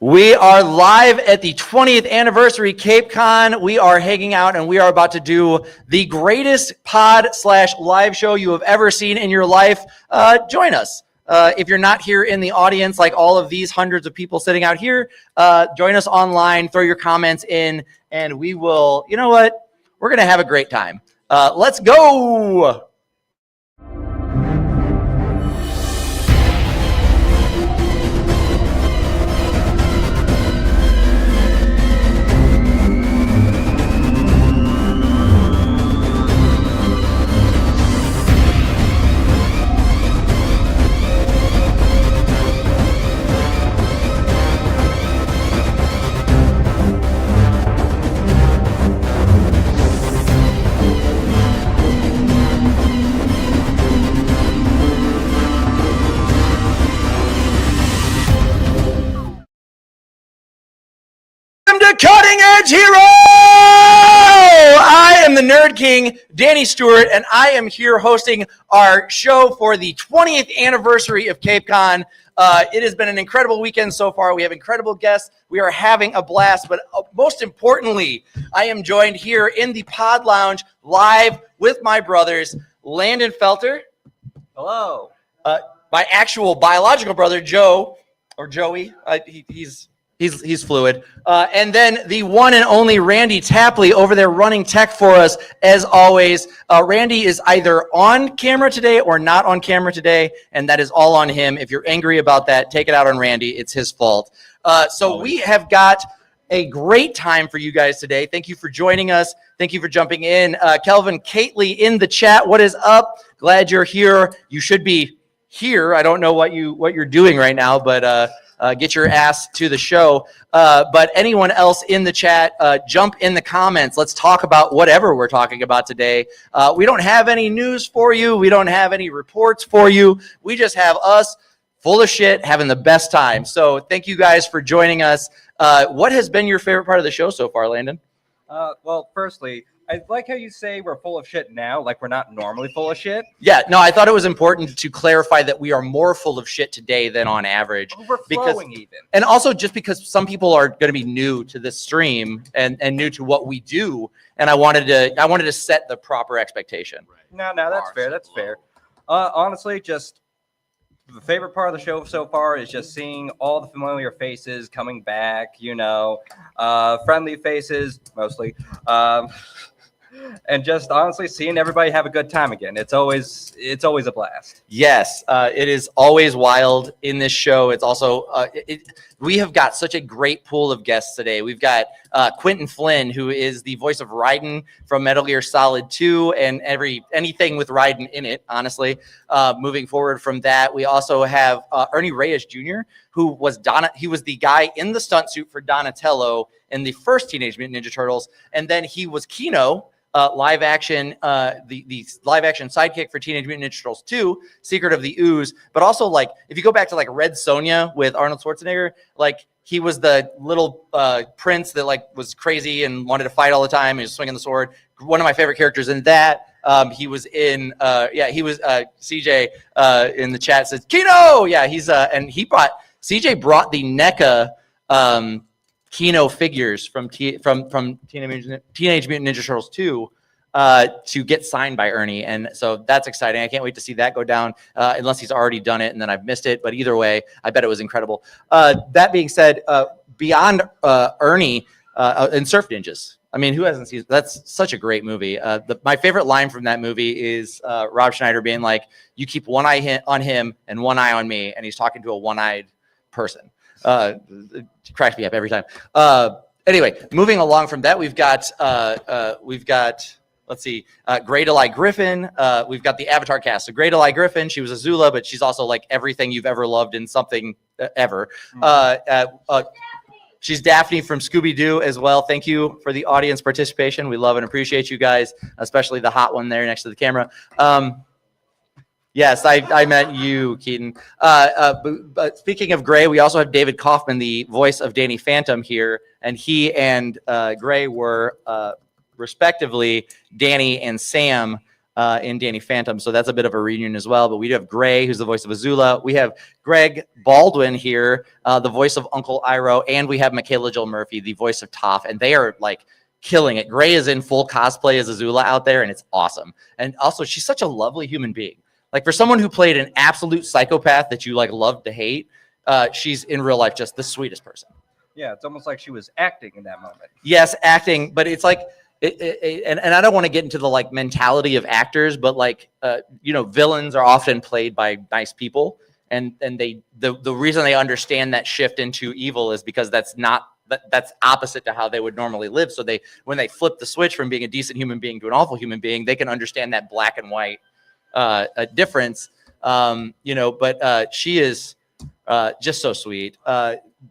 We are live at the 20th anniversary CapeCon. We are hanging out and we are about to do the greatest pod/live show you have ever seen in your life. Join us. If you're not here in the audience, like all of these hundreds of people sitting out here, join us online, throw your comments in, and we will, you know what? We're going to have a great time. Let's go. Cutting Edge Hero! I am the Nerd King, Danny Stewart, and I am here hosting our show for the 20th anniversary of CapeCon. It has been an incredible weekend so far. We have incredible guests. We are having a blast, but most importantly, I am joined here in the Pod Lounge live with my brothers, Landon Felter. Hello. My actual biological brother, Joe, or Joey. He's fluid. And then the one and only Randy Tapley over there running tech for us, as always. Randy is either on camera today or not on camera today, and that is all on him. If you're angry about that, take it out on Randy. It's his fault. So we have got a great time for you guys today. Thank you for joining us. Thank you for jumping in. Kelvin Cately in the chat. What is up? Glad you're here. You should be here. I don't know what you're doing right now, but get your ass to the show. But anyone else in the chat, jump in the comments. Let's talk about whatever we're talking about today. We don't have any news for you. We don't have any reports for you. We just have us full of shit having the best time. So thank you guys for joining us. What has been your favorite part of the show so far, Landon? Well, firstly, I like how you say we're full of shit now, like we're not normally full of shit. Yeah, no, I thought it was important to clarify that we are more full of shit today than on average. Overflowing even. And also just because some people are going to be new to this stream and new to what we do, and I wanted to set the proper expectation. Right. No, that's fair. That's fair. Honestly, just the favorite part of the show so far is just seeing all the familiar faces coming back, friendly faces mostly. And just honestly seeing everybody have a good time again. It's always a blast. Yes, it is always wild in this show. It's also we have got such a great pool of guests today. We've got Quentin Flynn, who is the voice of Raiden from Metal Gear Solid 2 and anything with Raiden in it, honestly. Moving forward from that, we also have Ernie Reyes Jr., who was he was the guy in the stunt suit for Donatello in the first Teenage Mutant Ninja Turtles, and then he was Kino, live action, the live action sidekick for Teenage Mutant Ninja Turtles 2, Secret of the Ooze. But also, like, if you go back to like Red Sonja with Arnold Schwarzenegger, like he was the little prince that like was crazy and wanted to fight all the time. He was swinging the sword. One of my favorite characters in that. He was in CJ in the chat says Kino. Yeah, he's and CJ brought the NECA Kino figures from Teenage Mutant Ninja Turtles 2 to get signed by Ernie. And so that's exciting. I can't wait to see that go down unless he's already done it and then I've missed it. But either way, I bet it was incredible. That being said, beyond Ernie and Surf Ninjas, I mean, who hasn't seen that's such a great movie. My favorite line from that movie is Rob Schneider being like, you keep one eye on him and one eye on me. And he's talking to a one-eyed person. It cracks me up every time. Anyway, moving along from that, we've got let's see, Grey Delay Griffin. We've got the Avatar cast. So Grey Delay Griffin, she was Azula, but she's also like everything you've ever loved in something ever. She's Daphne from Scooby-Doo as well. Thank you for the audience participation. We love and appreciate you guys, especially the hot one there next to the camera. Yes, I meant you, Keaton. But speaking of Gray, we also have David Kaufman, the voice of Danny Phantom here, and he and Gray were respectively Danny and Sam in Danny Phantom. So that's a bit of a reunion as well. But we do have Gray, who's the voice of Azula. We have Greg Baldwin here, the voice of Uncle Iroh. And we have Michaela Joel Murphy, the voice of Toph. And they are like killing it. Gray is in full cosplay as Azula out there, and it's awesome. And also, she's such a lovely human being. Like for someone who played an absolute psychopath that you like love to hate, she's in real life just the sweetest person. Yeah, it's almost like she was acting in that moment. Yes, acting, but it's like, and I don't want to get into the like mentality of actors, but like villains are often played by nice people, and the reason they understand that shift into evil is because that's opposite to how they would normally live. So when they flip the switch from being a decent human being to an awful human being, they can understand that black and white difference. But she is just so sweet.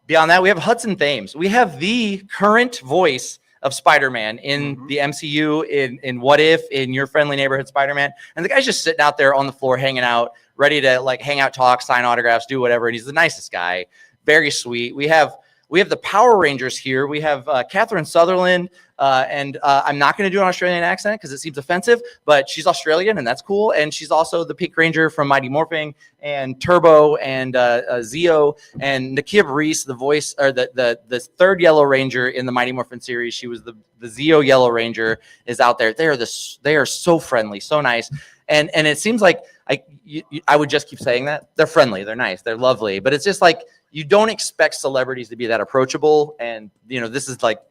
Beyond that, we have Hudson Thames. We have the current voice of Spider-Man in the MCU, in What If, in Your Friendly Neighborhood Spider-Man. And the guy's just sitting out there on the floor, hanging out, ready to like hang out, talk, sign autographs, do whatever. And he's the nicest guy. Very sweet. We have the Power Rangers here. We have Catherine Sutherland, and I'm not going to do an Australian accent because it seems offensive, but she's Australian, and that's cool. And she's also the Pink Ranger from Mighty Morphing, and Turbo, and Zeo, and Nakia Reese, the voice, or the third Yellow Ranger in the Mighty Morphin series. She was the Zeo Yellow Ranger, is out there. They are so friendly, so nice, and it seems like I would just keep saying that. They're friendly, they're nice, they're lovely, but it's just like, you don't expect celebrities to be that approachable. And, this is like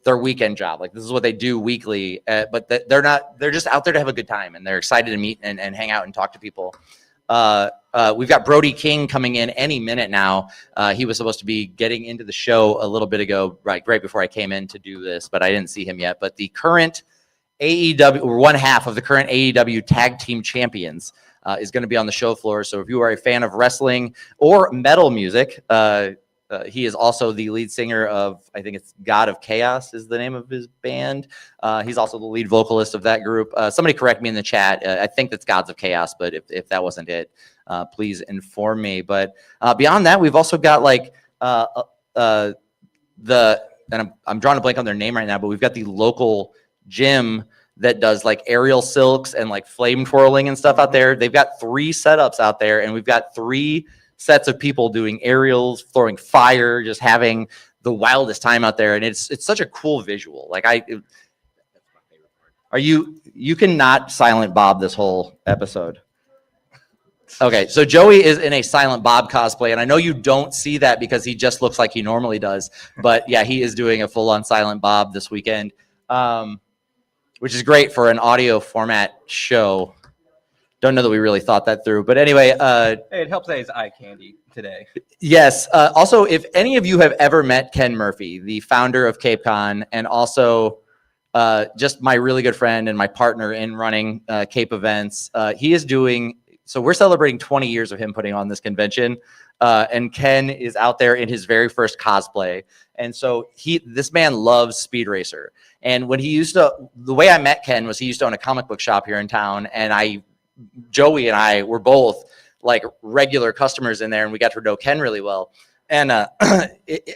their weekend job. Like this is what they do weekly, but they're not, they're just out there to have a good time, and they're excited to meet and hang out and talk to people. We've got Brody King coming in any minute now. He was supposed to be getting into the show a little bit ago, right before I came in to do this, but I didn't see him yet. But the current AEW, or one half of the current AEW tag team champions, is going to be on the show floor. So if you are a fan of wrestling or metal music, he is also the lead singer of, I think it's God of Chaos is the name of his band. He's also the lead vocalist of that group. Somebody correct me in the chat. I think that's Gods of Chaos, but if that wasn't it, please inform me. But beyond that, we've also got like and I'm drawing a blank on their name right now, but we've got the local gym that does like aerial silks and like flame twirling and stuff out there. They've got 3 setups out there, and we've got 3 sets of people doing aerials, throwing fire, just having the wildest time out there. And it's such a cool visual. Like you cannot Silent Bob this whole episode. Okay, so Joey is in a Silent Bob cosplay, and I know you don't see that because he just looks like he normally does. But yeah, he is doing a full-on Silent Bob this weekend. Which is great for an audio format show. Don't know that we really thought that through, but anyway. Hey, it helps that he's eye candy today. Yes. Also, if any of you have ever met Ken Murphy, the founder of CapeCon, and also just my really good friend and my partner in running Cape events, he is doing. So we're celebrating 20 years of him putting on this convention, and Ken is out there in his very first cosplay. And so this man loves Speed Racer. And when the way I met Ken was he used to own a comic book shop here in town, and Joey and I were both like regular customers in there, and we got to know Ken really well. And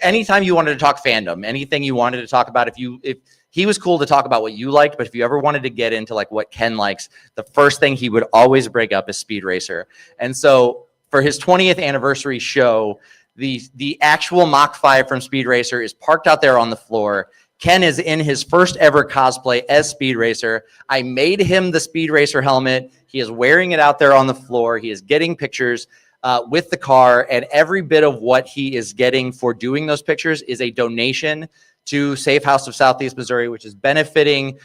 anytime you wanted to talk fandom, anything you wanted to talk about, if he was cool to talk about what you liked, but if you ever wanted to get into like what Ken likes, the first thing he would always break up is Speed Racer. And so for his 20th anniversary show, the actual Mach 5 from Speed Racer is parked out there on the floor. Ken is in his first ever cosplay as Speed Racer. I made him the Speed Racer helmet. He is wearing it out there on the floor. He is getting pictures with the car, and every bit of what he is getting for doing those pictures is a donation to Safe House of Southeast Missouri, which is benefiting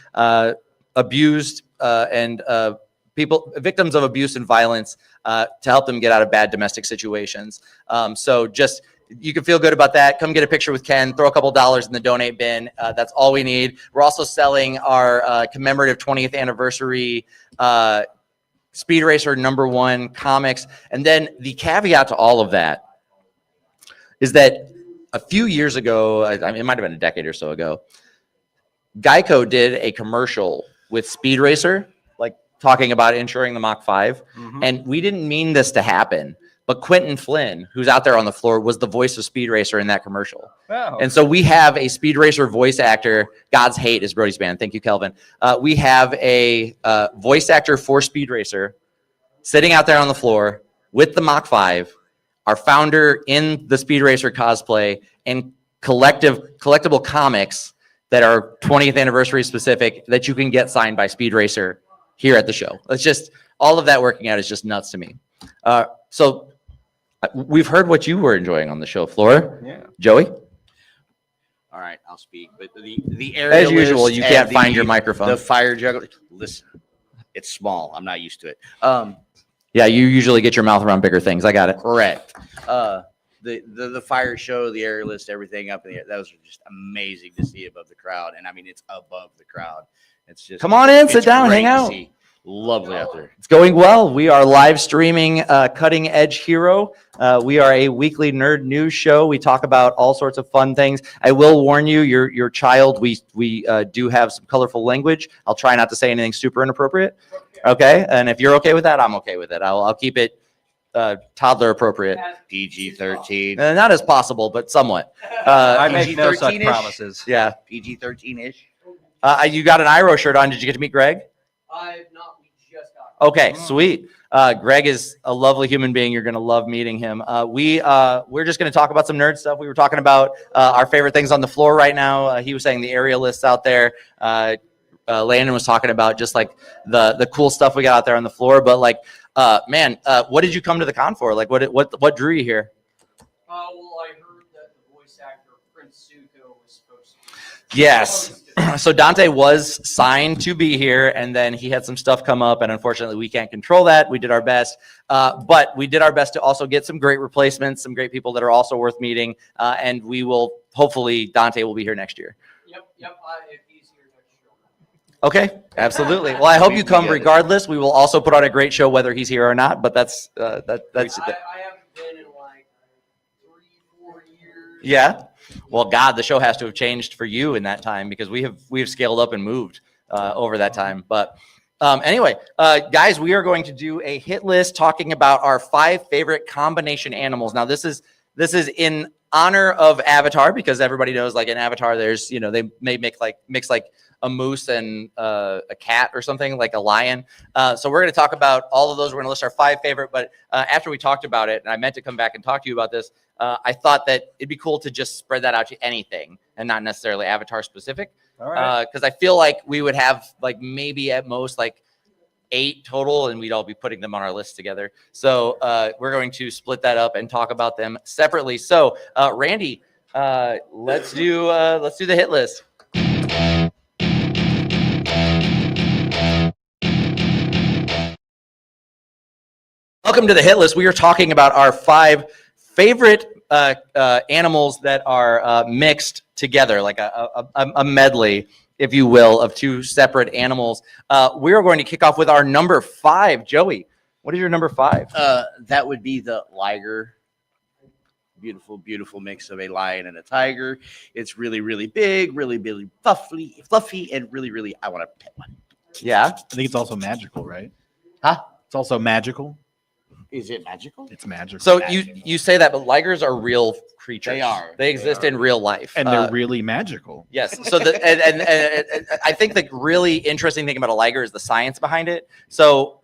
abused and victims of abuse and violence to help them get out of bad domestic situations. So just, you can feel good about that. Come get a picture with Ken, throw a couple dollars in the donate bin. That's all we need. We're also selling our commemorative 20th anniversary Speed Racer #1 comics. And then the caveat to all of that is that a few years ago, it might have been a decade or so ago, Geico did a commercial with Speed Racer, like talking about insuring the Mach 5. And we didn't mean this to happen, but Quentin Flynn, who's out there on the floor, was the voice of Speed Racer in that commercial. Oh. And so we have a Speed Racer voice actor. God's Hate is Brody's band. Thank you, Kelvin. We have a voice actor for Speed Racer sitting out there on the floor with the Mach 5, our founder in the Speed Racer cosplay, and collectible comics that are 20th anniversary specific that you can get signed by Speed Racer here at the show. It's just all of that working out is just nuts to me. So we've heard what you were enjoying on the show floor. Yeah. Joey? All right, I'll speak. But the aerialist As usual, you can't and find your microphone. The fire juggler. Listen, it's small. I'm not used to it. Yeah, you usually get your mouth around bigger things. I got it. Correct. The fire show, the aerialist, everything up in the air. That was just amazing to see above the crowd. And I mean, it's above the crowd. It's just Come on in, sit it's down, great hang to out. see. Lovely out there. It's going well. We are live streaming Cutting Edge Hero. We are a weekly nerd news show. We talk about all sorts of fun things. I will warn you, your child, we do have some colorful language. I'll try not to say anything super inappropriate. Okay, and if you're okay with that, I'm okay with it. I'll keep it toddler appropriate. PG-13. Not as possible, but somewhat. I make no such PG-13-ish? promises. Yeah. PG-13-ish. You got an Iro shirt on. Did you get to meet Greg? I've not. We just got. Okay, sweet. Greg is a lovely human being. You're going to love meeting him. We're just going to talk about some nerd stuff. We were talking about our favorite things on the floor right now. He was saying the aerialists out there. Landon was talking about just like the cool stuff we got out there on the floor. But like, man, what did you come to the con for? Like, what drew you here? Well, I heard that the voice actor Prince Zuko was supposed to. Yes. So Dante was signed to be here, and then he had some stuff come up, and unfortunately we can't control that. We did our best, but we did our best to also get some great replacements, some great people that are also worth meeting, and we will, hopefully Dante will be here next year. Yep. If he's here next show. Okay, absolutely. Well, I hope you come regardless. We will also put on a great show whether he's here or not, but that's I haven't been in like 3-4 years. Yeah. Well, God, the show has to have changed for you in that time because we have scaled up and moved over that time. But anyway, guys, we are going to do a hit list talking about our 5 favorite combination animals. Now, this is in honor of Avatar because everybody knows, like in Avatar, there's they may mix like a moose and a cat or something, like a lion. So we're going to talk about all of those. We're going to list our 5 favorite. But after we talked about it, and I meant to come back and talk to you about this, I thought that it'd be cool to just spread that out to anything and not necessarily Avatar specific. All right. Because I feel like we would have like maybe at most like 8 total, and we'd all be putting them on our list together. So we're going to split that up and talk about them separately. So Randy, let's do the hit list. Welcome to the hit list. We are talking about our 5 favorite animals that are mixed together, like a medley, if you will, of 2 separate animals. We are going to kick off with our number 5. Joey, what is your number 5? That would be the liger. Beautiful, beautiful mix of a lion and a tiger. It's really, really big, really, really fluffy, and really, really, I want to pet one. Yeah. I think it's also magical, right? Huh? It's also magical. Is it magical? It's magical. So you say that, but ligers are real creatures. They are. They exist in real life. And they're really magical. Yes. So and I think the really interesting thing about a liger is the science behind it. So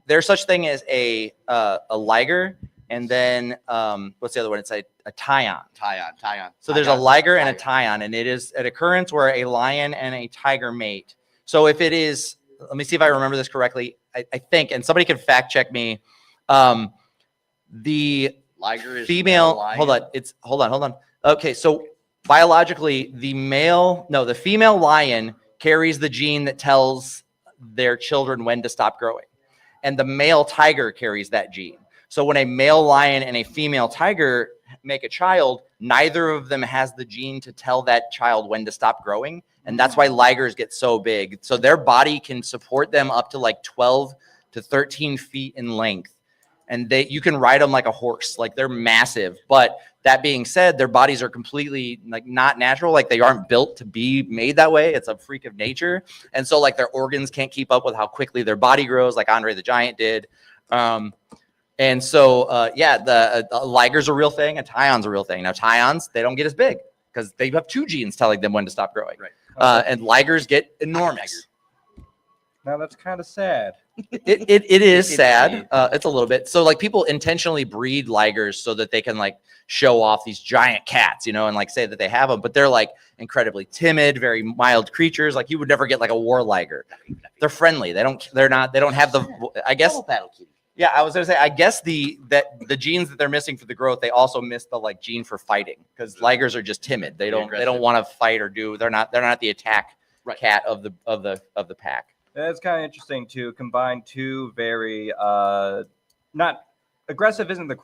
there's such thing as a liger, and then what's the other one? It's a tyon. Tyon. So there's a liger and a tyon, and it is an occurrence where a lion and a tiger mate. So if it is, let me see if I remember this correctly. I think, and somebody can fact check me. The liger is female. Hold on. Okay, so biologically, the female lion carries the gene that tells their children when to stop growing, and the male tiger carries that gene. So when a male lion and a female tiger make a child, neither of them has the gene to tell that child when to stop growing, and that's why ligers get so big. So their body can support them up to like 12 to 13 feet in length. And you can ride them like a horse, like they're massive. But that being said, their bodies are completely like not natural. Like they aren't built to be made that way. It's a freak of nature. And so like their organs can't keep up with how quickly their body grows, like Andre the Giant did. And so, yeah, the Liger's a real thing, and Tyon's a real thing. Now, Tyons, they don't get as big because they have 2 genes telling them when to stop growing. Right. And Ligers get enormous. Now that's kind of sad. It is sad. It's a little bit. So like people intentionally breed Ligers so that they can like show off these giant cats, you know, and like say that they have them, but they're like incredibly timid, very mild creatures. Like you would never get like a war Liger. They're friendly. They don't have the, I guess. Double battle kitty. Yeah, I was gonna say, I guess the genes that they're missing for the growth, they also miss the like gene for fighting because Ligers are just timid. They don't want to fight or do. They're not the attack cat of the pack. It's kind of interesting to combine 2 very not aggressive isn't the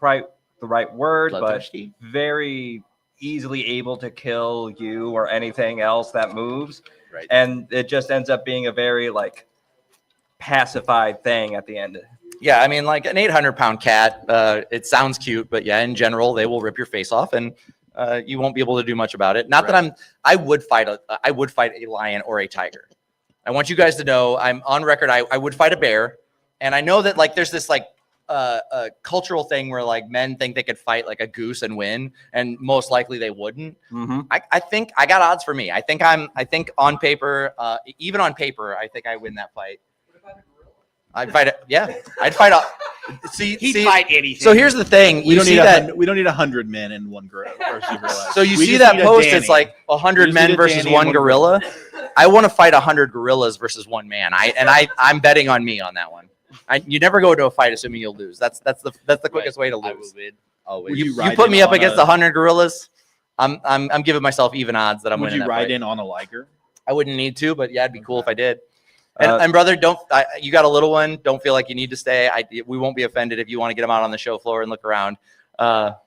right word, but very easily able to kill you or anything else that moves. Right. And it just ends up being a very like pacified thing at the end. Yeah, I mean, like an 800-pound cat, it sounds cute, but yeah, in general, they will rip your face off, and you won't be able to do much about it. Not that I would fight a lion or a tiger. I want you guys to know I'm on record. I would fight a bear, and I know that like there's this like a cultural thing where like men think they could fight like a goose and win, and most likely they wouldn't. Mm-hmm. I think I got odds for me. I think on paper, even on paper, I think I win that fight. I'd fight it. Yeah, I'd fight up. He'd fight anything. So here's the thing: We don't need that. we don't need 100 men in one gorilla. So you We see just that need a post? Danny. It's like 100 We just men need a versus Danny one and one gorilla. I want to fight 100 gorillas versus one man. I'm betting on me on that one. You never go into a fight assuming you'll lose. That's the quickest way to I will lose. win. Always. You ride put in me up on against 100 gorillas. I'm giving myself even odds that I'm Would winning. you that ride fight. in on a Liger? I wouldn't need to, but yeah, it'd be cool if I did. And, Uh, and brother, you got a little one. Don't feel like you need to stay. We won't be offended if you want to get him out on the show floor and look around. Well,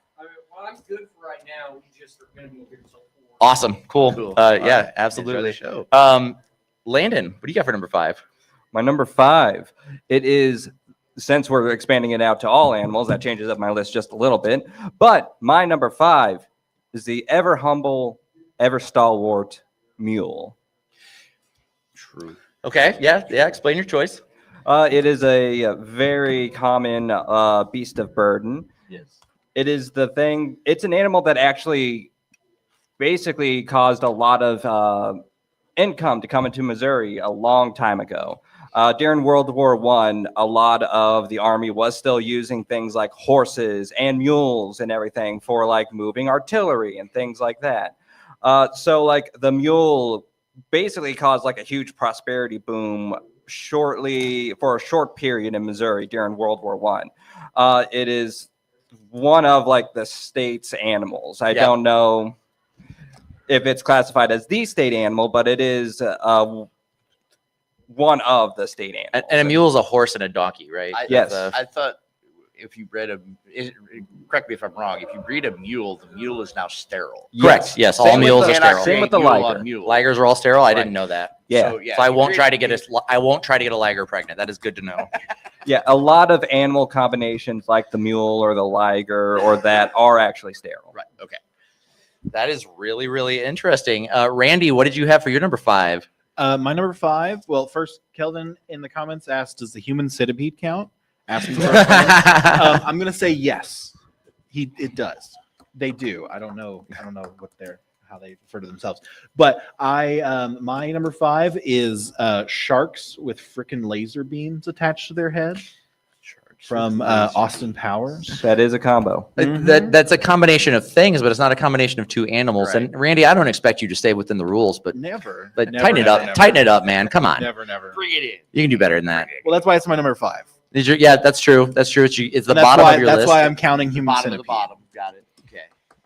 I'm good for right now. We just are going to be here until 4. Awesome. Cool. Cool. Yeah, All right. absolutely. Enjoy the show. Landon, what do you got for number 5? My number 5, it is, since we're expanding it out to all animals, that changes up my list just a little bit. But my number 5 is the ever humble, ever stalwart mule. True. Okay. Yeah. Explain your choice. It is a very common beast of burden. Yes. It is the thing. It's an animal that actually basically caused a lot of income to come into Missouri a long time ago. During World War I, a lot of the army was still using things like horses and mules and everything for like moving artillery and things like that. So like the mule basically caused like a huge prosperity boom for a short period in Missouri during World War I. It is one of like the state's animals. I don't know if it's classified as the state animal, but it is one of the state animals. And a mule is a horse and a donkey, right? Yes. I thought if you bred correct me if I'm wrong, if you breed a mule, the mule is now sterile. Correct. Yes. All Same with mules the- are sterile. Same with the Mule on liger. mule. Ligers are all sterile. I Right. didn't know that. Yeah. So, So I if you won't breed- try to get a liger pregnant. That is good to know. Yeah, a lot of animal combinations like the mule or the liger or that are actually sterile. Right. Okay. That is really, really interesting. Randy, what did you have for your number 5? My number 5. Well, first, Kelvin in the comments asked, "Does the human centipede count?" Asking for a friend. I'm gonna say yes. It does. They do. I don't know how they refer to themselves. But my number 5 is sharks with frickin' laser beams attached to their head from Austin Powers. That is a combo. That's a combination of things, but it's not a combination of 2 animals. Right. And Randy, I don't expect you to stay within the rules, but Never. tighten it up. Tighten it up, man. Come on. Never. Bring it in. You can do better than that. Well, that's why it's my number 5. Yeah, that's true. That's true. It's the And that's bottom why, of your that's list. why I'm counting human Bottom of the centipede. bottom. Got it. Okay.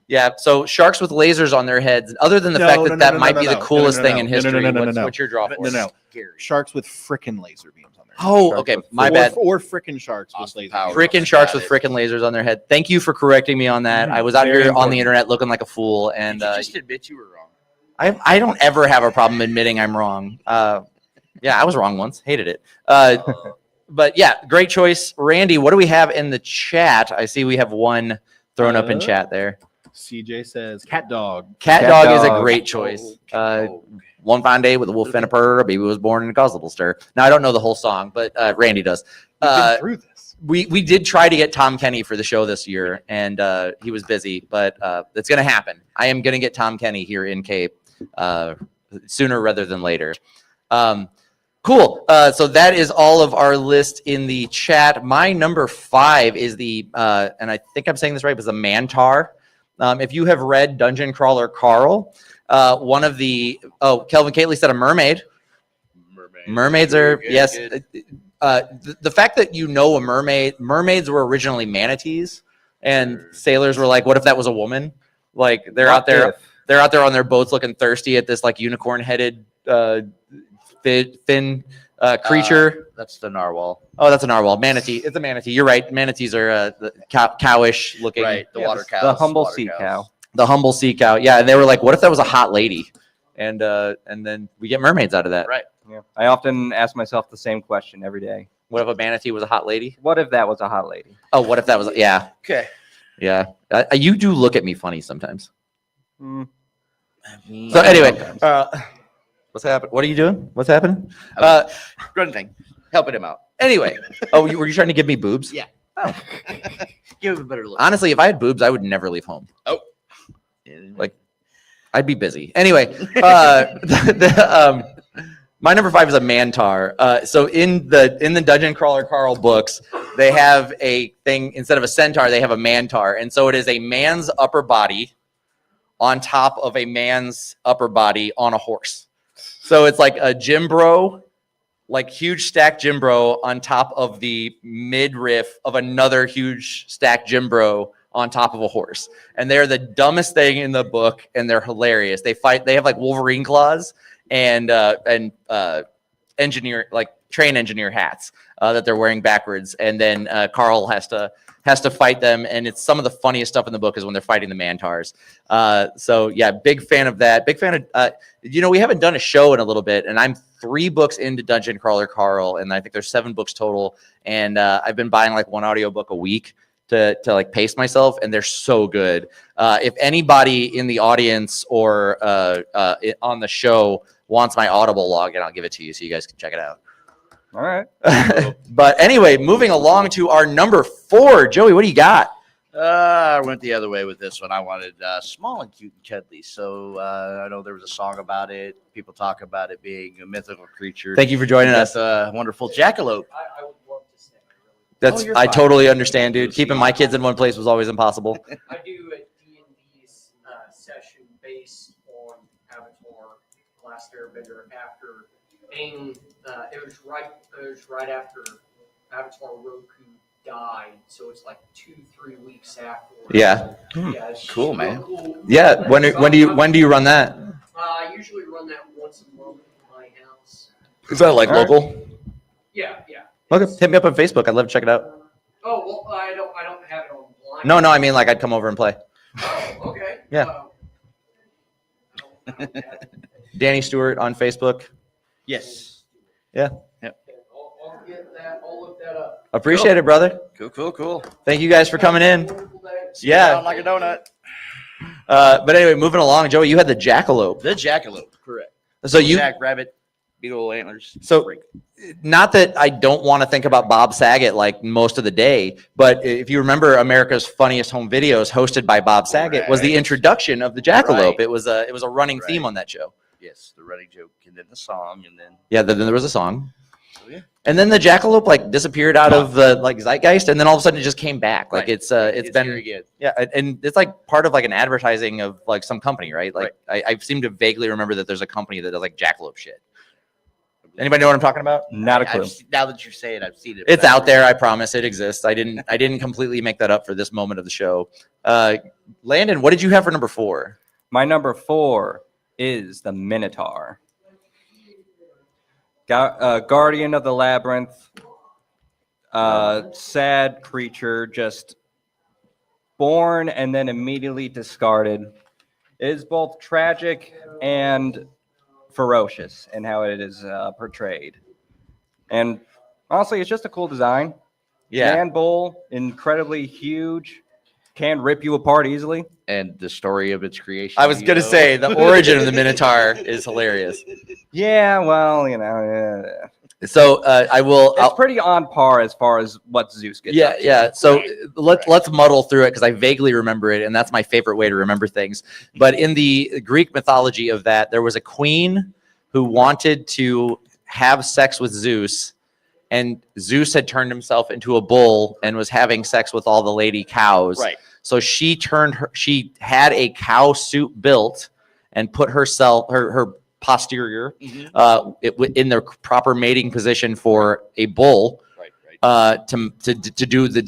Yeah. So sharks with lasers on their heads. Other than the fact that might be the coolest thing in history. What's your draw for? No. Scary. Sharks with frickin' laser beams on their head. Oh, okay. My bad. Or frickin' sharks with Austin laser Powers. beams. Frickin' sharks Got with it. frickin' lasers on their head. Thank you for correcting me on that. I was out Very here on important. the internet looking like a fool, and Did you just admit you were wrong? I don't ever have a problem admitting I'm wrong. Yeah, I was wrong once. Hated it. But yeah, great choice, Randy. What do we have in the chat? I see we have one thrown up in chat there. CJ says cat dog. Cat Cat dog is a dog. great choice. Oh. One fine day with a wolf and a purr, a baby was born in a gospel stir. Now I don't know the whole song, but Randy does. We've been through this. we did try to get Tom Kenny for the show this year, and he was busy, but it's going to happen. I am going to get Tom Kenny here in Cape sooner rather than later. Cool. So that is all of our list in the chat. My number 5 is the, and I think I'm saying this right, but it's the Mantar. If you have read Dungeon Crawler Carl, one of the, Kelvin Catley said a mermaid. Mermaids are, Good, yes. good. The fact that you know a mermaid, mermaids were originally manatees, and sailors were like, what if that was a woman? Like they're out there on their boats looking thirsty at this like unicorn-headed fin creature. That's the narwhal. Oh, that's a narwhal. Manatee. It's a manatee. You're right. Manatees are cowish looking. Right, the water cows. The humble water sea cows. cow. The humble sea cow. Yeah, and they were like, what if that was a hot lady? And then we get mermaids out of that. Right. Yeah. I often ask myself the same question every day. What if a manatee was a hot lady? What if that was a hot lady? Oh, what if that was? Yeah, Okay. yeah. You do look at me funny sometimes. Hmm. So anyway, what's happening? What are you doing? What's happening? Grunting. Helping him out. Anyway, were you trying to give me boobs? Yeah. Oh. Give him a better look. Honestly, if I had boobs, I would never leave home. Like, I'd be busy. Anyway, my number 5 is a Mantar. So in the Dungeon Crawler Carl books, they have a thing instead of a centaur, they have a Mantar, and so it is a man's upper body on top of a man's upper body on a horse. So it's like a gym bro, like huge stacked gym bro on top of the midriff of another huge stacked gym bro on top of a horse. And they're the dumbest thing in the book, and they're hilarious. They have like Wolverine claws and engineer, like train engineer hats that they're wearing backwards. And then Carl has to fight them, and it's some of the funniest stuff in the book is when they're fighting the Mantars. So yeah, big fan of that. Big fan of we haven't done a show in a little bit, and I'm 3 books into Dungeon Crawler Carl, and I think there's 7 books total. And I've been buying like one audiobook a week to like pace myself, and they're so good. If anybody in the audience or on the show wants my Audible login, I'll give it to you so you guys can check it out. All right. But anyway, moving along to our number 4. Joey, what do you got? I went the other way with this one. I wanted small and cute and cuddly. So I know there was a song about it. People talk about it being a mythical creature. Thank you for joining us. That's a wonderful jackalope. I would love to say. That's you're I fine. totally understand, dude. Keeping my kids in one place was always impossible. I do a D&D session based on Avatar: Last Airbender after being it was right after Avatar Roku died, so it's like 2-3 weeks afterwards. Yeah. Yeah, it's Cool, real man. cool. Yeah. When do you run that? I usually run that once a month in my house. Is that like local? Yeah. Okay, hit me up on Facebook. I'd love to check it out. Oh well, I don't have it online. No, I mean like I'd come over and play. Oh, okay. Yeah. I don't have it. Danny Stewart on Facebook. Yes. Yeah. I'll get that. I'll look that up. Appreciate it, brother. Cool. Thank you guys for coming in. Wonderful day. Yeah. Down like a donut. But anyway, moving along, Joey, you had the jackalope. The jackalope. Correct. So you Jackrabbit, big old antlers. So- Great. not that I don't want to think about Bob Saget like most of the day, but if you remember America's Funniest Home Videos hosted by Bob Saget was the Right. introduction of the jackalope. Right. It was a running Right. theme on that show. Yes, the running joke, and then the song, and then Yeah, then there was a song. so yeah. And then the jackalope like disappeared out of the like zeitgeist, and then all of a sudden it just came back. Like Right. it's here been again. yeah, and it's like part of like an advertising of like some company, right? Like I seem to vaguely remember that there's a company that does like jackalope shit. Anybody know what I'm talking about? Not a clue. Now that you say it, I've seen it. It's out there. I promise it exists. I didn't completely make that up for this moment of the show. Landon, what did you have for number 4? My number 4 is the Minotaur. Guardian of the Labyrinth. Sad creature, just born and then immediately discarded. It is both tragic and ferocious in how it is portrayed. And honestly, it's just a cool design. Yeah. Man bull, incredibly huge, can rip you apart easily. And the story of its creation. I was gonna say the origin of the Minotaur is hilarious. Yeah, well, you know, So I will. It's pretty on par as far as what Zeus gets. Yeah, up to. yeah. So Right. let's muddle through it because I vaguely remember it, and that's my favorite way to remember things. But in the Greek mythology of that, there was a queen who wanted to have sex with Zeus, and Zeus had turned himself into a bull and was having sex with all the lady cows. Right. So she had a cow suit built and put her posterior Mhm. in the proper mating position for a bull Right. to do the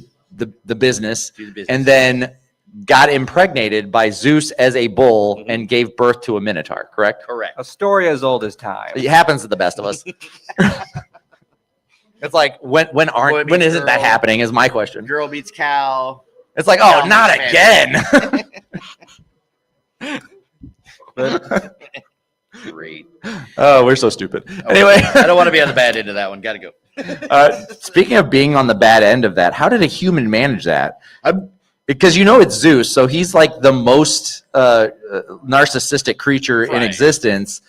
business, Do the business. and then got impregnated by Zeus as a bull Mhm. and gave birth to a minotaur. Correct? Correct. A story as old as time. It happens to the best of us. It's like when Boy when meets isn't that girl. happening? Is my question. Girl meets cow. It's like, Cow oh, not meets again. Great. Oh, we're so stupid. Anyway, I don't want to be on the bad end of that one. Got to go. speaking of being on the bad end of that, how did a human manage that? Because it's Zeus, so he's like the most narcissistic creature in Right. existence.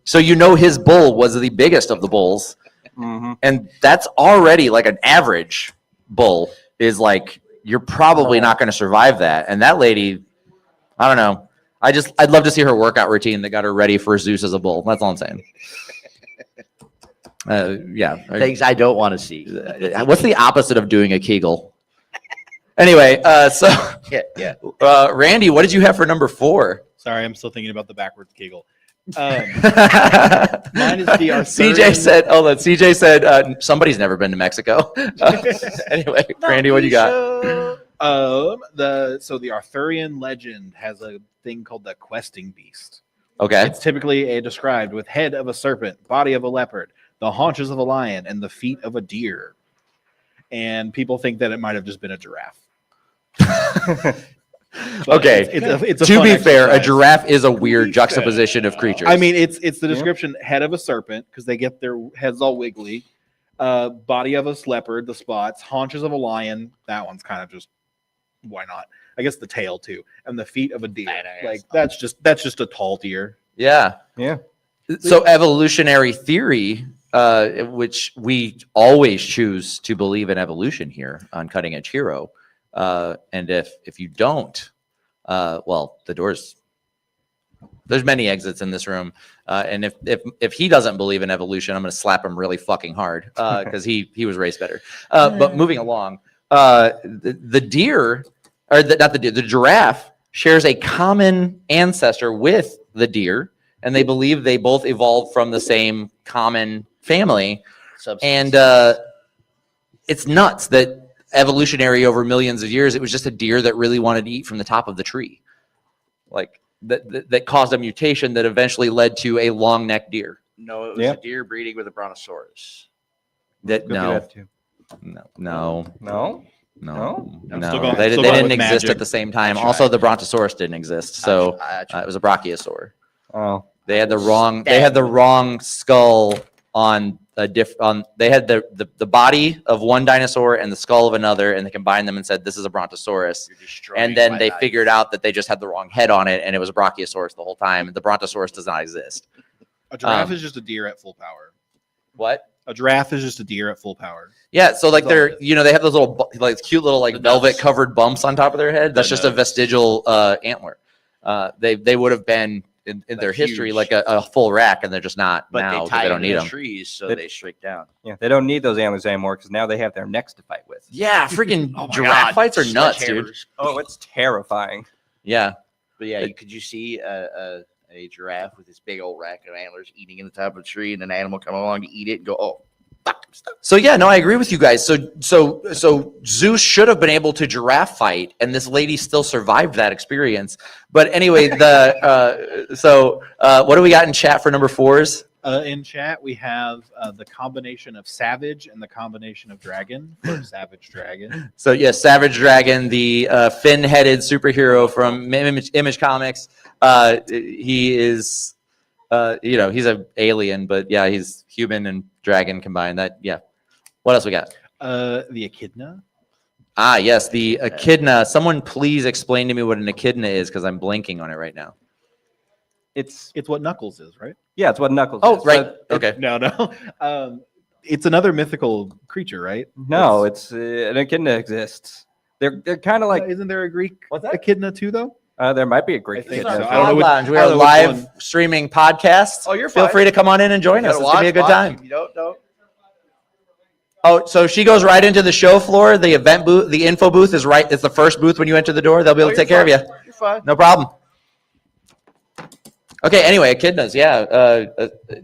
So his bull was the biggest of the bulls, Mm-hmm. and that's already like an average bull is like you're probably not going to survive that. And that lady, I don't know. I'd love to see her workout routine that got her ready for Zeus as a bull. That's all I'm saying. Yeah. Things I don't want to see. What's the opposite of doing a Kegel? Anyway, so Yeah. Randy, what did you have for number 4? Sorry, I'm still thinking about the backwards Kegel. Mine is the CJ said, CJ said somebody's never been to Mexico. Anyway, Randy, what do you got? The Arthurian legend has a thing called the questing beast. Okay. It's typically described with head of a serpent, body of a leopard, the haunches of a lion, and the feet of a deer. And people think that it might have just been a giraffe. But Okay. it's a To fun be fair, a exercise. giraffe is a weird juxtaposition of creatures. I mean, it's the description: head of a serpent because they get their heads all wiggly, body of a leopard, the spots, haunches of a lion. That one's kind of just why not? I guess the tail too, and the feet of a deer. Like that's just a tall deer. yeah. Yeah. So evolutionary theory, which we always choose to believe in evolution here on Cutting Edge Hero, and if you don't, well, there's many exits in this room, and if he doesn't believe in evolution, I'm going to slap him really fucking hard because he was raised better. But moving along, the deer, or not the deer, the giraffe shares a common ancestor with the deer. And they believe they both evolved from the same common family. And it's nuts that evolutionary over millions of years, it was just a deer that really wanted to eat from the top of the tree. Like that caused a mutation that eventually led to a long-necked deer. No, it was a deer breeding with a brontosaurus. Could be No. that too. No. I'm still going- They still going didn't with exist magic. at the same time. That's Also, right. the brontosaurus didn't exist. So it was a brachiosaur. Oh. They had the wrong skull on they had the body of one dinosaur and the skull of another, and they combined them and said this is a brontosaurus. You're destroying And then my they life. figured out that they just had the wrong head on it, and it was a brachiosaurus the whole time. The brontosaurus does not exist. A giraffe is just a deer at full power. What? A giraffe is just a deer at full power. Yeah, so like That's all it they have those little like cute little like The velvet nubs. covered bumps on top of their head. That's The just a nubs. vestigial antler. They would have been in their history huge. like a full rack, and they're just not But now they because tie they don't them need in them. trees, so They- they shrink down. Yeah, they don't need those antlers anymore because now they have their necks to fight with. Yeah, freaking Oh my giraffe God, fights are nuts, dude. sledgehammers. Oh, it's terrifying. Yeah. But yeah, could you see a giraffe with this big old rack of antlers eating in the top of a tree, and an animal come along to eat it and go, oh, fuck, stop. So yeah, no, I agree with you guys. So Zeus should have been able to giraffe fight, and this lady still survived that experience. But anyway, what do we got in chat for number 4s? In chat, we have the combination of savage and the combination of dragon for savage dragon. So yeah, Savage Dragon, the fin-headed superhero from Image Comics. He is, he's an alien, but yeah, he's human and dragon combined. What else we got? The echidna. Ah, yes, the echidna. Someone please explain to me what an echidna is because I'm blanking on it right now. It's It's what Knuckles is, right? yeah, it's what Knuckles. Oh, is. right. But Okay. No. it's another mythical creature, right? No, it's an echidna exists. They're kind of like Isn't there a Greek What's that? echidna too, though? there might be a Greek I think echidna. so. as I don't know well. which- Lounge. We I are don't know which live one. streaming podcasts. Oh, you're Feel fine. free to come on in and join You us. gotta It's gonna be a good watch. time. If you don't know. Oh, so she goes right into the show floor. The event booth, the info booth is right. It's the first booth when you enter the door. They'll be able to take care of you. You're fine. No problem. Okay. Anyway, echidnas. Yeah.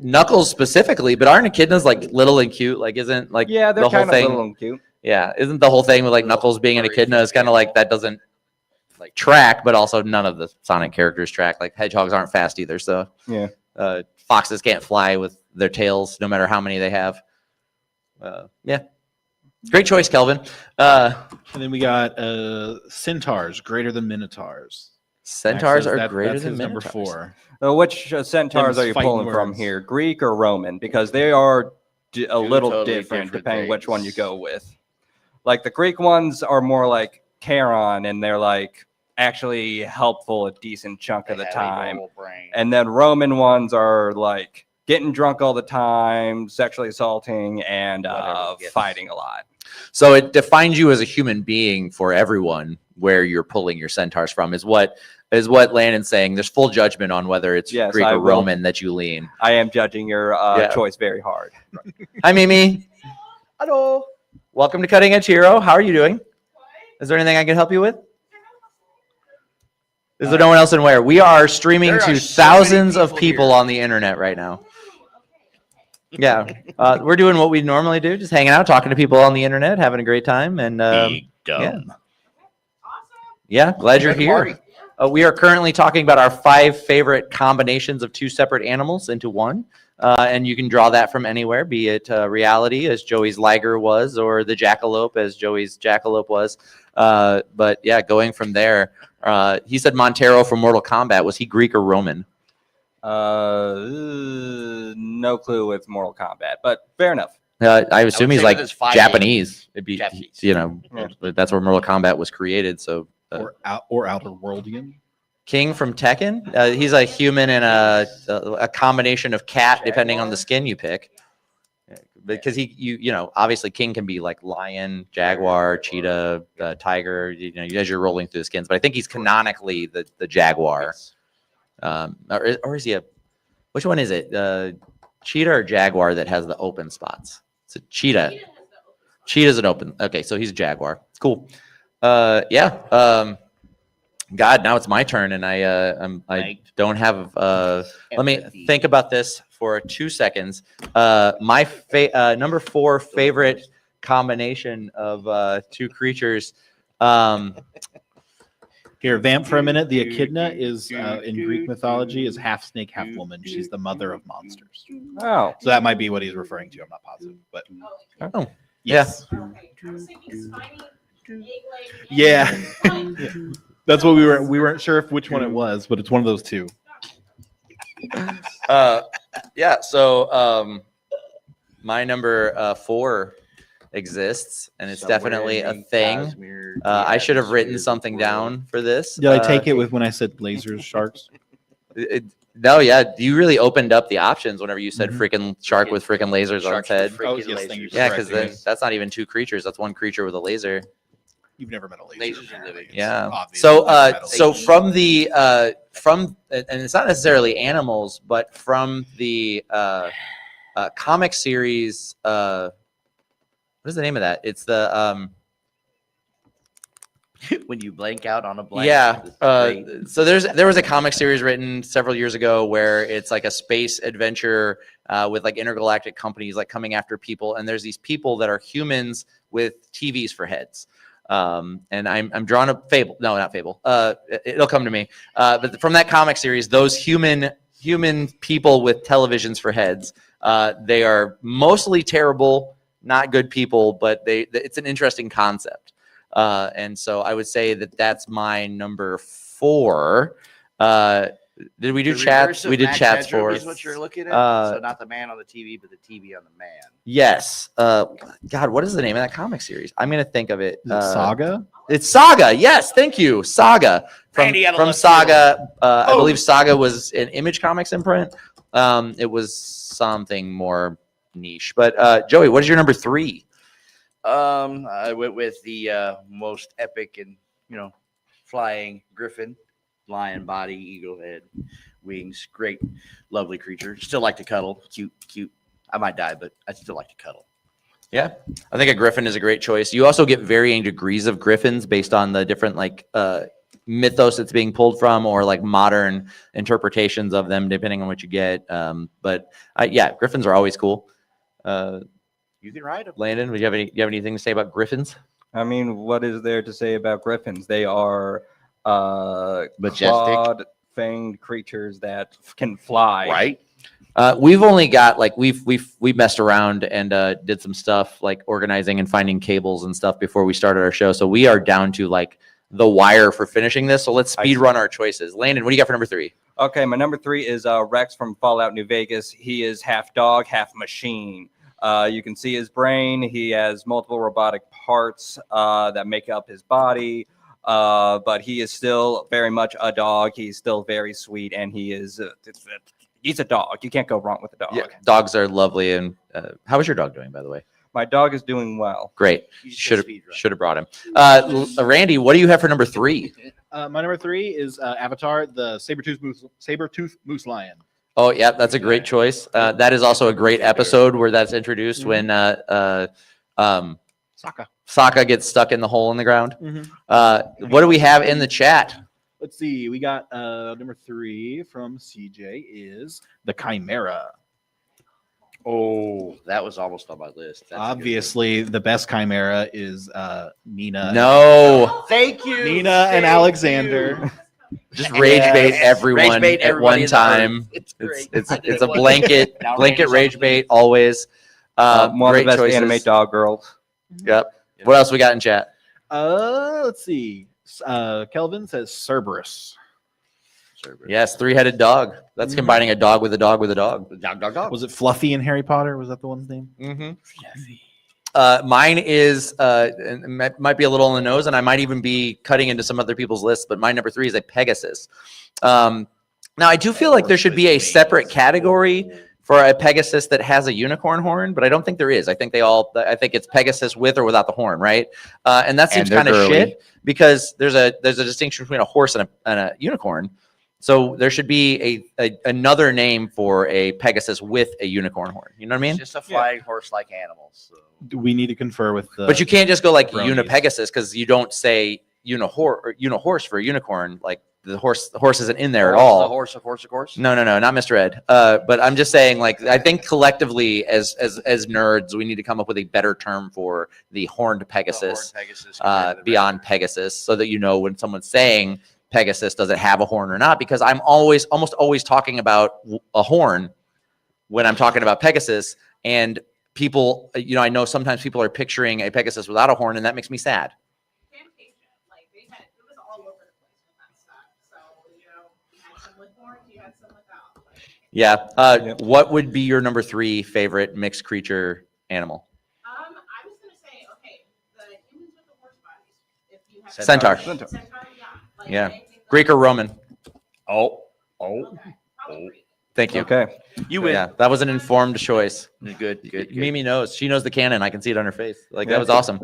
Knuckles specifically, but aren't echidnas like little and cute? Like, isn't like Yeah, they're the whole kind of thing? little and cute. Yeah. Isn't the whole thing with like Knuckles being an echidna is kind of like that doesn't like track, but also none of the Sonic characters track. Like hedgehogs aren't fast either. So Yeah. Foxes can't fly with their tails, no matter how many they have. Yeah. Great choice, Kelvin. And then we got centaurs greater than minotaurs. Centaurs Max says are greater that's than his number minotaurs. 4. Which centaurs Them's are you fighting pulling from words. here, Greek or Roman? Because they are a little totally different different depending which one you things. go with. Like the Greek ones are more like Charon, and they're like actually helpful a decent chunk of the They have a time. normal brain. And then Roman ones are like getting drunk all the time, sexually assaulting, and Whatever gets. fighting a lot. So it defines you as a human being for everyone where you're pulling your centaurs from is what Landon's saying. There's full judgment on whether it's Yes, Greek I or will. Roman that you lean. I am judging your Yeah. choice very hard. Hi, Mimi. Hello. Welcome to Cutting Edge Hero. How are you doing? Is there anything I can help you with? Is there no one else in where? We are streaming There are to so many thousands of people people here. on the internet right now. Yeah. We're doing what we normally do, just hanging out, talking to people on the internet, having a great time. And Big yeah. dumb. Yeah, glad you're Good here. party. We are currently talking about our 5 favorite combinations of 2 separate animals into one. And you can draw that from anywhere, be it reality, as Joey's liger was, or the jackalope, as Joey's jackalope was. But yeah, going from there, he said Montero from Mortal Kombat. Was he Greek or Roman? No clue with Mortal Kombat, but fair enough. I assume would he's say like with his fighting- Japanese. It'd be, Japanese. you know, that's where Mortal Kombat was created. So Or outer worldian. King from Tekken. He's a human and a combination of cat, depending on the skin you pick. Because you know, obviously King can be like lion, jaguar, cheetah, tiger. You know, as you're rolling through the skins. But I think he's canonically the jaguar. Or is he a? Which one is it? Cheetah or jaguar that has the open spots? It's a cheetah. Cheetah's an open. Okay, so he's a jaguar. Cool. Yeah. God, now it's my turn, and I don't have. Let me Empathy. think about this for 2 seconds. My number 4 favorite combination of 2 creatures. Here, vamp for a minute. The echidna is in Greek mythology is half snake, half woman. She's the mother of monsters. Oh, So that might be what he's referring to. I'm not positive, but Oh, yes. Yeah. That's what we weren't sure if which one it was, but it's one of those 2. Yeah. So my number 4 exists, and it's Somewhere definitely a named thing. Cosmere, I should have written atmosphere, something world. down for this. Did I take it with when I said lasers, sharks? No, yeah, you really opened up the options whenever you said Mhm. freaking shark with freaking lasers on its Sharks with head. freaking Oh, yes, thank you lasers. for Yeah, because correcting then me. that's not even 2 creatures. That's 1 creature with a laser. You've never met a laser. Lasers are apparently. living. It's Yeah. obvious So, you've never met a so laser. from the and it's not necessarily animals, but from the comic series. What is the name of that? It's the When you blank out on a blank. yeah. this is great. So there was a comic series written several years ago where it's like a space adventure with like intergalactic companies like coming after people, and there's these people that are humans with TVs for heads. And I'm drawing a Fable. No, not Fable. It'll come to me. But from that comic series, those human people with televisions for heads, they are mostly terrible, not good people, but it's an interesting concept. And so I would say that that's my number 4. Did we do The chats? reverse of We did Max chats Headroom for. is what you're looking at. Uh, So not the man on the TV, but the TV on the man. Yes. God, what is the name of that comic series? I'm gonna think of it. Is it Saga? It's Saga. Yes, thank you. Saga Randy out of from left Saga. I Oh. believe Saga was an Image Comics imprint. It was something more niche. But Joey, what is your number 3? I went with the most epic and flying griffin, lion body, eagle head, wings, great, lovely creature. Still like to cuddle, cute. I might die, but I still like to cuddle. Yeah, I think a griffin is a great choice. You also get varying degrees of griffins based on the different mythos it's being pulled from, or like modern interpretations of them, depending on what you get. But yeah, griffins are always cool. You can ride them. Landon, do you have anything to say about griffins? I mean, what is there to say about griffins? They are Majestic. clawed-fanged creatures that can fly. Right? We've only got we messed around and did some stuff like organizing and finding cables and stuff before we started our show. So we are down to like the wire for finishing this. So let's speed run our choices. Landon, what do you got for number 3? Okay, my number 3 is Rex from Fallout New Vegas. He is half dog, half machine. You can see his brain. He has multiple robotic parts that make up his body, but he is still very much a dog. He's still very sweet, and he's a dog. You can't go wrong with a dog. Yeah, dogs are lovely. And how is your dog doing, by the way? My dog is doing well. Great. He's Should just speed have brought him. Randy, what do you have for number 3? My number 3 is Avatar, the saber-tooth moose lion. Oh, yeah, that's a great choice. That is also a great episode where that's introduced when Sokka. Sokka gets stuck in the hole in the ground. Mm-hmm. What do we have in the chat? Let's see. We got number 3 from CJ is the Chimera. Oh, that was almost on my list. That's Obviously, the best Chimera is Nina. No. Thank you. Nina and Alexander. Just rage bait everyone Rage bait at everybody one in the earth. time. It's great. It's a blanket Now blanket Randy's rage on the bait always. One of the Great best choices. anime dog girls. Yep. What else we got in chat? Let's see. Kelvin says Cerberus. Yes, 3-headed dog. That's combining a dog with a dog with a dog. Dog. Was it Fluffy in Harry Potter? Was that the one's name? Mine is might be a little on the nose, and I might even be cutting into some other people's lists. But my number 3 is a Pegasus. Now, I do feel like there should be a separate category for a Pegasus that has a unicorn horn, but I don't think there is. I think I think it's Pegasus with or without the horn, right? And that seems kind of shit because there's a distinction between a horse and a unicorn. So there should be another name for a Pegasus with a unicorn horn. You know what I mean? It's just a flying horse-like animal. So. We need to confer with the. But you can't just go like Bronies. Unipegasus because you don't say unihorse for a unicorn. Like the horse isn't in there at all. A horse, of course. No, not Mr. Ed. But I'm just saying, like, I think collectively as nerds, we need to come up with a better term for the horned Pegasus, Pegasus beyond Pegasus, so that you know when someone's saying Pegasus, does it have a horn or not? Because I'm almost always talking about a horn when I'm talking about Pegasus, and people, I know sometimes people are picturing a Pegasus without a horn, and that makes me sad. It was all over the place with that stuff. So, you had some with horns, you had some without. Yeah. What would be your number 3 favorite mixed creature animal? I was gonna say, okay, the humans with the horse bodies. If you have Centaur. Centaur, yeah. Yeah. anything Greek or Roman? Oh. Okay, probably Greek. Thank you. Okay. You win. Yeah, that was an informed choice. Good. Mimi knows. She knows the canon. I can see it on her face. Like that Yeah. was awesome.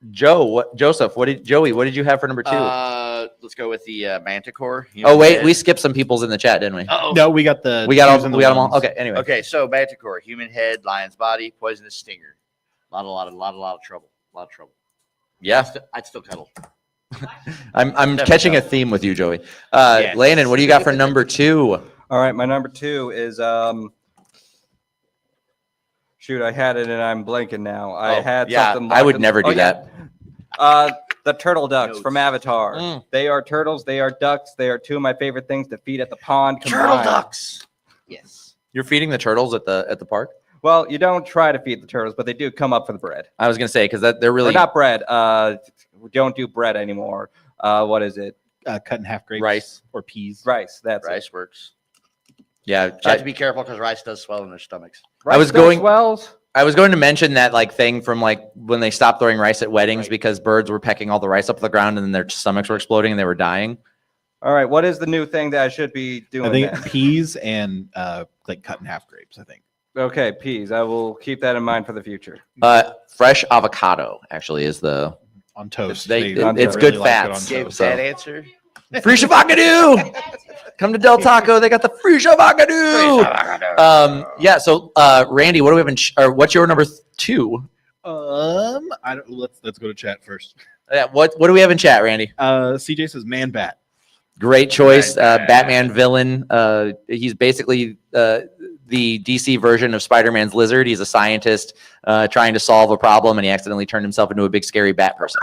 Joseph, what did you have for number 2? Let's go with the Manticore. Oh wait, we skipped some people's in the chat, didn't we? Oh. No, we got the. We got twos and the them all. ones. Okay, anyway. Okay, so Manticore, human head, lion's body, poisonous stinger. A lot of trouble. Yeah, I'd still cuddle. I'm Definitely catching a not. theme with you, Joey. Yes. Landon, what do you got for number 2? All right, my number 2 is shoot, I had it and I'm blanking now. I had something. I would locked in- never do Oh, yeah. that. The turtle ducks from Avatar. Mm. They are turtles. They are ducks. They are 2 of my favorite things to feed at the pond. Turtle combined. ducks. Yes. You're feeding the turtles at the park? Well, you don't try to feed the turtles, but they do come up for the bread. I was gonna say because they're Or really not bread. We don't do bread anymore. What is it? Cut in half grapes. Rice. Or peas. Rice. That's it. Rice works. yeah. You have to be careful because rice does swell in their stomachs. Rice was still going- swells. I was going to mention that like thing from like when they stopped throwing rice at weddings Right. because birds were pecking all the rice up the ground and then their stomachs were exploding and they were dying. All right. What is the new thing that I should be doing? I think then? peas and like cut in half grapes. I think. Okay, peas. I will keep that in mind for the future. Fresh avocado actually is the On toast. They- They it's good like it fats. on Gave toast. that answer. Fresh avocado. Come to Del Taco. They got the fresh avocado. Yeah. So, Randy, what do we have or what's your number 2? I don't. Let's go to chat first. Yeah. What do we have in chat, Randy? CJ says man bat. Great choice. Right. Batman villain. He's basically the DC version of Spider-Man's lizard. He's a scientist trying to solve a problem, and he accidentally turned himself into a big scary bat person.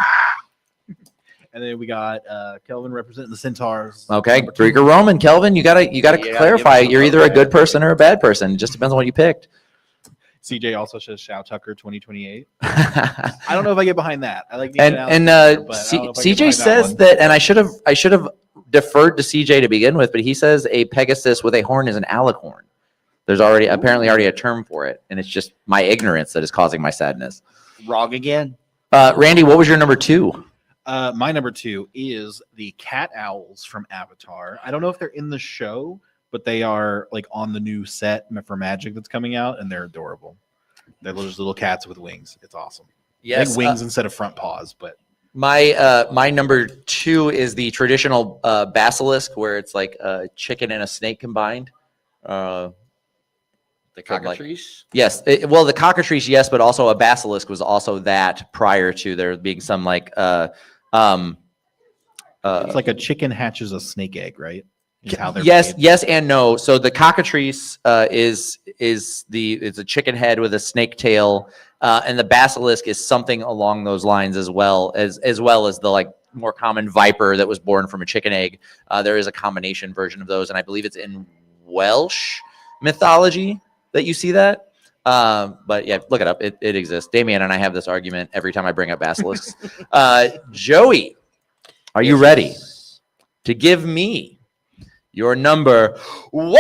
And then we got Kelvin representing the Centaurs. Okay, Number 2. Greek or Roman, Kelvin. You gotta Yeah, clarify. give him You're a either a vote. good person or a bad person. It just depends on what you picked. CJ also says Shao Tucker 2028. I don't know if I get behind that. I like the and analysis there, but I don't know if I get CJ behind says one. that, and I should have deferred to CJ to begin with, but he says a Pegasus with a horn is an alicorn. There's apparently already a term for it, and it's just my ignorance that is causing my sadness. Wrong again. Randy, what was your number 2? My number 2 is the cat owls from Avatar. I don't know if they're in the show, but they are like on the new set for Magic that's coming out, and they're adorable. They're just little cats with wings. It's awesome. Yes, Like wings instead of front paws, but my number 2 is the traditional basilisk, where it's like a chicken and a snake combined. The cockatrice. Yes, well, the cockatrice, yes, but also a basilisk was also that prior to there being some like it's like a chicken hatches a snake egg, right? Is how they're yes, made. yes, and no. So the cockatrice is a chicken head with a snake tail, and the basilisk is something along those lines as well as the like more common viper that was born from a chicken egg. There is a combination version of those, and I believe it's in Welsh mythology that you see that. But yeah, look it up. It exists. Damien and I have this argument every time I bring up basilisks. Joey, are you ready to give me your number 1?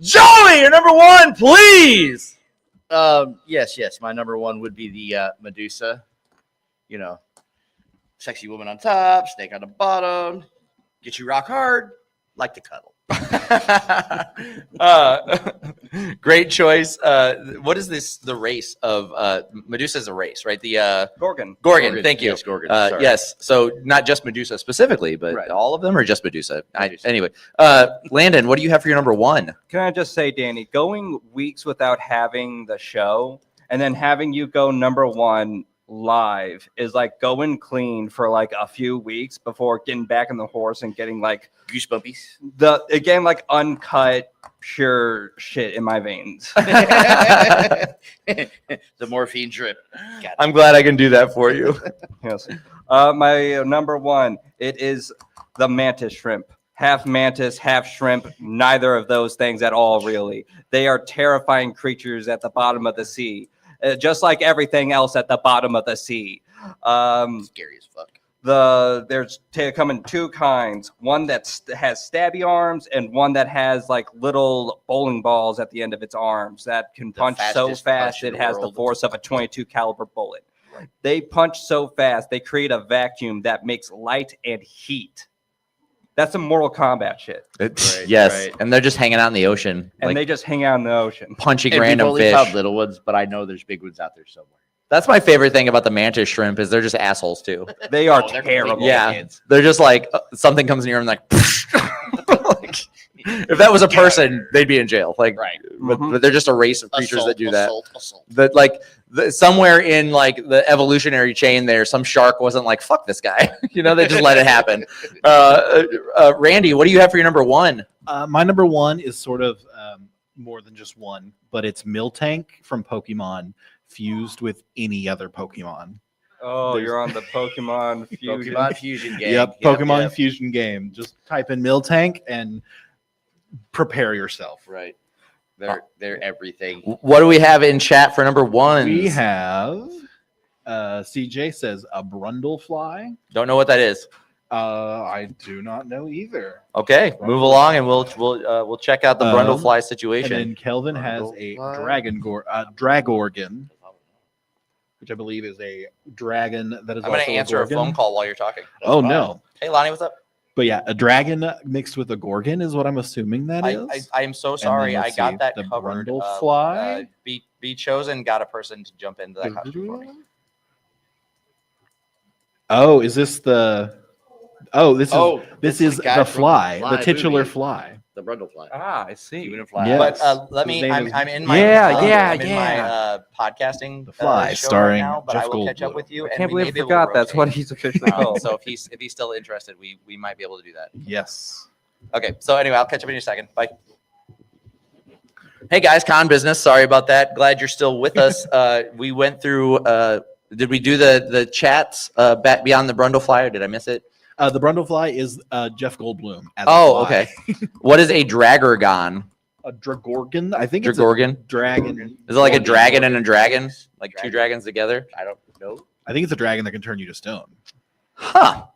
Joey, your number 1, please. Yes. My number 1 would be the Medusa. You know, sexy woman on top, snake on the bottom. Get you rock hard, like to cuddle. Great choice. What is this? The race of Medusa is a race, right? The Gorgon. Gorgon. Thank you. Yes, Gorgon. Sorry. Yes. So not just Medusa specifically, but Right. all of them, or just Medusa? Medusa. Anyway, Landon, what do you have for your number 1? Can I just say, Danny, going weeks without having the show and then having you go number 1 live is like going clean for like a few weeks before getting back on the horse and getting like Goosebumpies. like uncut pure shit in my veins. The morphine drip. Got it. I'm glad I can do that for you. Yes. My number 1, it is the mantis shrimp. Half mantis, half shrimp, neither of those things at all, really. They are terrifying creatures at the bottom of the sea, just like everything else at the bottom of the sea. Scary as fuck. There's come in 2 kinds. One that has stabby arms and one that has like little bowling balls at the end of its arms that can punch so fastest fast punch in it the has the world. force of a .22 caliber bullet. Right. They punch so fast they create a vacuum that makes light and heat. That's some Mortal Kombat shit. Right, Yes, right. and they're just hanging out in the ocean, And like they just hang out in the ocean. punching And we've random only fish. found little ones, but I know there's big ones out there somewhere. That's my favorite thing about the mantis shrimp is they're just assholes too. They are Oh, they're terrible. complete Yeah, kids. they're just like something comes in your room like, like, if that was a person, they'd be in jail. Like, Right. but they're just a race of creatures that do that. Assault. That like somewhere in like the evolutionary chain, there some shark wasn't like fuck this guy. They just let it happen. Randy, what do you have for your number 1? My number 1 is sort of more than just one, but it's Miltank from Pokemon fused with any other Pokemon. Oh, you're on the Pokemon Fusion. Pokemon Fusion game. Yep, Pokemon Fusion game. Just type in Miltank and prepare yourself. Right. They're everything. What do we have in chat for number 1? We have CJ says a Brundlefly. Don't know what that is. I do not know either. Okay, move along, and we'll check out the Brundlefly And situation. then Kelvin has a Brundlefly. Dragorgan. which I believe is a dragon that is I'm going also to answer a Gorgon. phone call while you're talking. Oh That's no! Hey, Lonnie, what's up? But yeah, a dragon mixed with a Gorgon is what I'm assuming that is. I am so then sorry. I let's got see, that the covered. Brundlefly? Be chosen. Got a person to jump into that costume for me. Oh, is this the? Oh, this it's is the guy the from fly, Fly the titular movie. fly. The Brundlefly. I see. Human fly. Yeah. But Yes. let His me. name is- I'm in my. I'm in my podcasting The Fly, show starring right now. But Jeff I will catch up Goldblum. with you. I and can't we may believe be I able to forgot that's what rotate. he's officially called. So if he's still interested, we might be able to do that. Yes. Okay. So anyway, I'll catch up in a second. Bye. Hey guys, con business. Sorry about that. Glad you're still with us. We went through. Did we do the chats back beyond the Brundlefly, or did I miss it? The Brundlefly is Jeff Goldblum. As a Oh, fly. okay. What is a Dragorgon? A Dragorgon? I think it's Dragorgon? a dragon. Is it like a Gorgon, dragon and a Gorgon, dragon? dragons, Like two dragon. dragons together? I don't know. I think it's a dragon that can turn you to stone. Huh.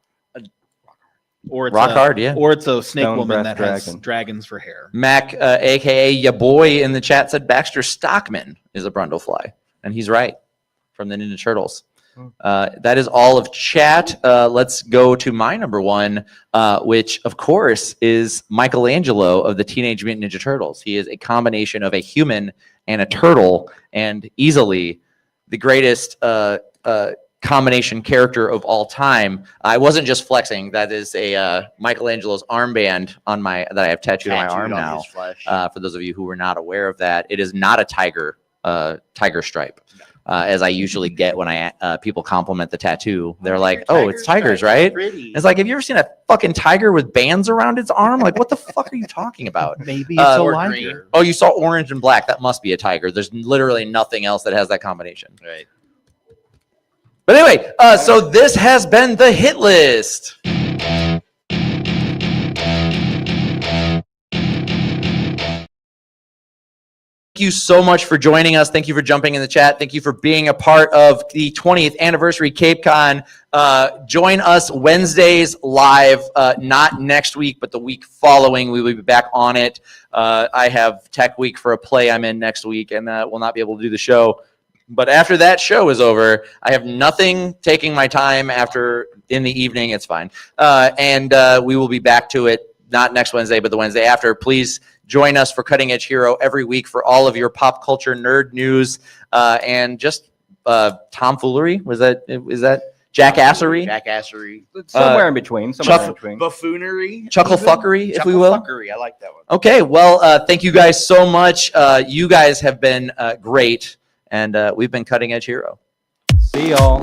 Or it's Rock a, hard, yeah. Or it's a snake Stone woman breath that has dragon. dragons for hair. Mac, aka ya boy in the chat, said Baxter Stockman is a Brundlefly, and he's right from the Ninja Turtles. That is all of chat. Let's go to my number one, which of course is Michelangelo of the Teenage Mutant Ninja Turtles. He is a combination of a human and a turtle, and easily the greatest combination character of all time. I wasn't just flexing. That is a Michelangelo's armband on that I have tattooed on my arm Tattooed on now. his flesh. For those of you who were not aware of that, it is not a tiger stripe, as I usually get when people compliment the tattoo. They're like, "Oh, it's tigers, right?" Pretty. It's like, have you ever seen a fucking tiger with bands around its arm? Like, what the fuck are you talking about? Maybe it's a or liger. green. Oh, you saw orange and black. That must be a tiger. There's literally nothing else that has that combination. Right. But anyway, so this has been the hit list. Thank you so much for joining us. Thank you for jumping in the chat. Thank you for being a part of the 20th anniversary CapeCon. Join us Wednesdays live, not next week, but the week following. We will be back on it. I have Tech Week for a play I'm in next week, and will not be able to do the show. But after that show is over, I have nothing taking my time after in the evening. It's fine. And we will be back to it, not next Wednesday, but the Wednesday after. Please join us for Cutting Edge Hero every week for all of your pop culture nerd news and just tomfoolery. Is that jackassery? Jackassery. Somewhere in between. Somewhere in between. Buffoonery. Chuckle even? fuckery, if we will. Chuckle-fuckery, I like that one. Okay, well, thank you guys so much. You guys have been great, and we've been Cutting Edge Hero. See y'all.